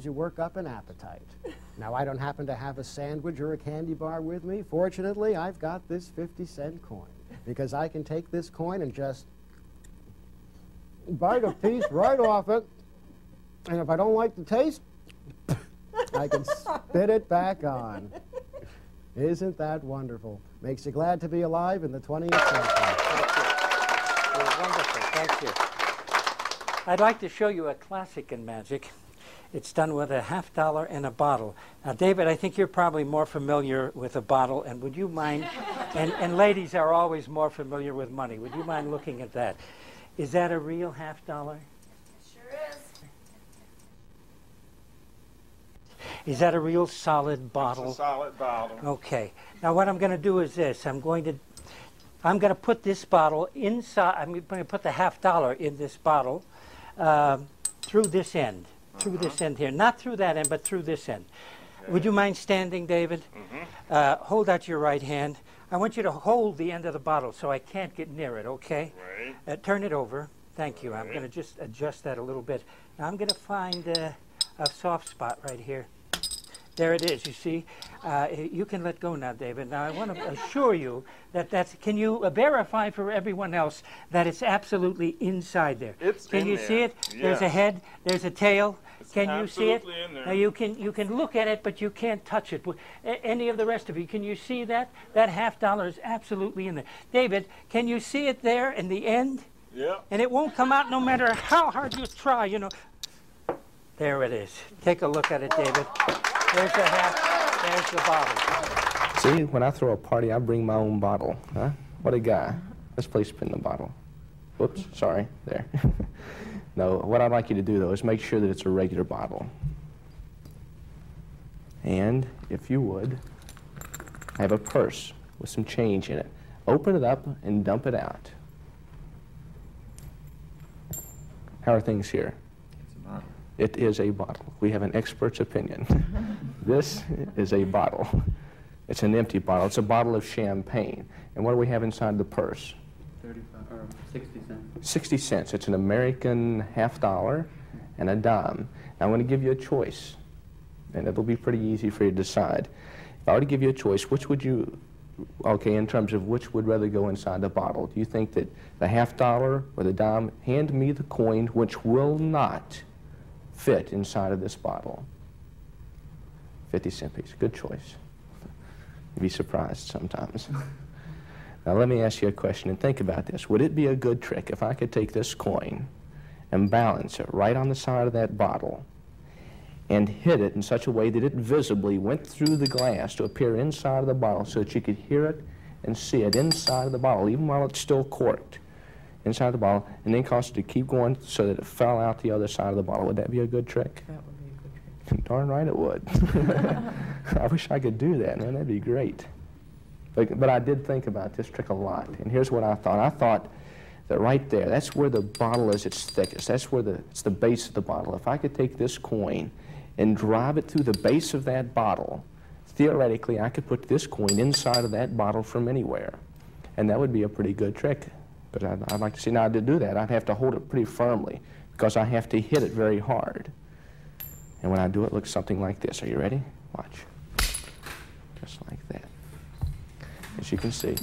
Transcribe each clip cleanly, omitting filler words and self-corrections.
you work up an appetite. Now, I don't happen to have a sandwich or a candy bar with me. Fortunately, I've got this 50-cent coin, because I can take this coin and just bite a piece right off it, and if I don't like the taste, I can spit it back on. Isn't that wonderful? Makes you glad to be alive in the 20th century. Thank you. You're wonderful. Thank you. I'd like to show you a classic in magic. It's done with a $50 and a bottle. Now, David, I think you're probably more familiar with a bottle, and would you mind, and ladies are always more familiar with money, would you mind looking at that? Is that a real $50? It sure is. Is that a real solid bottle? It's a solid bottle. Okay. Now, what I'm going to do is this. I'm going to put this bottle inside. I'm going to put the $50 in this bottle through this end. Through this end here. Not through that end, but through this end. Okay. Would you mind standing, David? Hold out your right hand. I want you to hold the end of the bottle so I can't get near it, okay? Right. Turn it over. Thank you. Right. I'm going to just adjust that a little bit. Now I'm going to find a soft spot right here. There it is, you see. You can let go now, David. Now I want to assure you that can you verify for everyone else that it's absolutely inside there? It's can in you there. see it? Yes. There's a head, there's a tail. It's Can you see it? absolutely in there. Now you can look at it, but you can't touch it. Any of the rest of you, can you see that? That $50 is absolutely in there. David, can you see it there in the end? Yeah. And it won't come out no matter how hard you try, you know. There it is. Take a look at it, David. There's the there's the bottle. See, when I throw a party, I bring my own bottle. Huh? What a guy. Let's play spin the bottle. Whoops, sorry, there. No, what I'd like you to do, though, is make sure that it's a regular bottle. And, if you would, I have a purse with some change in it. Open it up and dump it out. How are things here? It's a bottle. It is a bottle. We have an expert's opinion. This is a bottle. It's an empty bottle. It's a bottle of champagne. And what do we have inside the purse? 60 cents. 60 cents. It's an American $50 and a dime. Now, I'm going to give you a choice, and it'll be pretty easy for you to decide. If I were to give you a choice, which would you, okay, in terms of which would rather go inside the bottle? Do you think that the $50 or the dime? Hand me the coin which will not fit inside of this bottle. 50-cent piece. Good choice. You'd be surprised sometimes. Now let me ask you a question and think about this. Would it be a good trick if I could take this coin and balance it right on the side of that bottle and hit it in such a way that it visibly went through the glass to appear inside of the bottle so that you could hear it and see it inside of the bottle, even while it's still corked inside the bottle, and then cause it to keep going so that it fell out the other side of the bottle? Would that be a good trick? That would be a good trick. Darn right it would. I wish I could do that, man. That'd be great. But I did think about this trick a lot, and here's what I thought. I thought that right there, that's where the bottle is its thickest. That's where it's the base of the bottle. If I could take this coin and drive it through the base of that bottle, theoretically, I could put this coin inside of that bottle from anywhere, and that would be a pretty good trick. But I'd like to see, now to do that, I'd have to hold it pretty firmly because I have to hit it very hard. And when I do it, it looks something like this. Are you ready? Watch. Just like that. As you can see,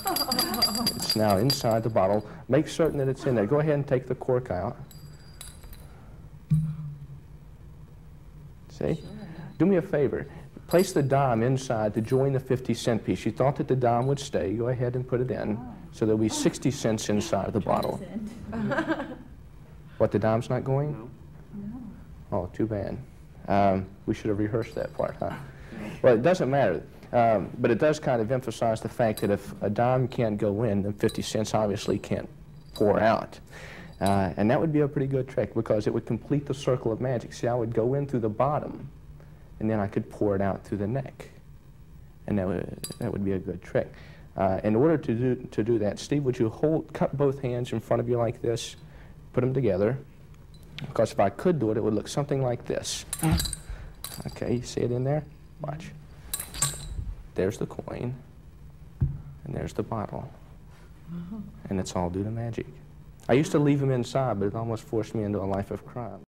it's now inside the bottle. Make certain that it's in there. Go ahead and take the cork out. See? Sure. Do me a favor. Place the dime inside to join the 50-cent piece. You thought that the dime would stay. Go ahead and put it in. So there'll be 60 cents inside the bottle. What, the dime's not going? No. No. Oh, too bad. We should have rehearsed that part, huh? Well, it doesn't matter. But it does kind of emphasize the fact that if a dime can't go in, then 50 cents obviously can't pour out. And that would be a pretty good trick because it would complete the circle of magic. See, I would go in through the bottom, and then I could pour it out through the neck. And that would be a good trick. In order to do that, Steve, would you cup both hands in front of you like this, put them together, because if I could do it, it would look something like this. Okay, you see it in there? Watch. There's the coin, and there's the bottle. And it's all due to magic. I used to leave them inside, but it almost forced me into a life of crime.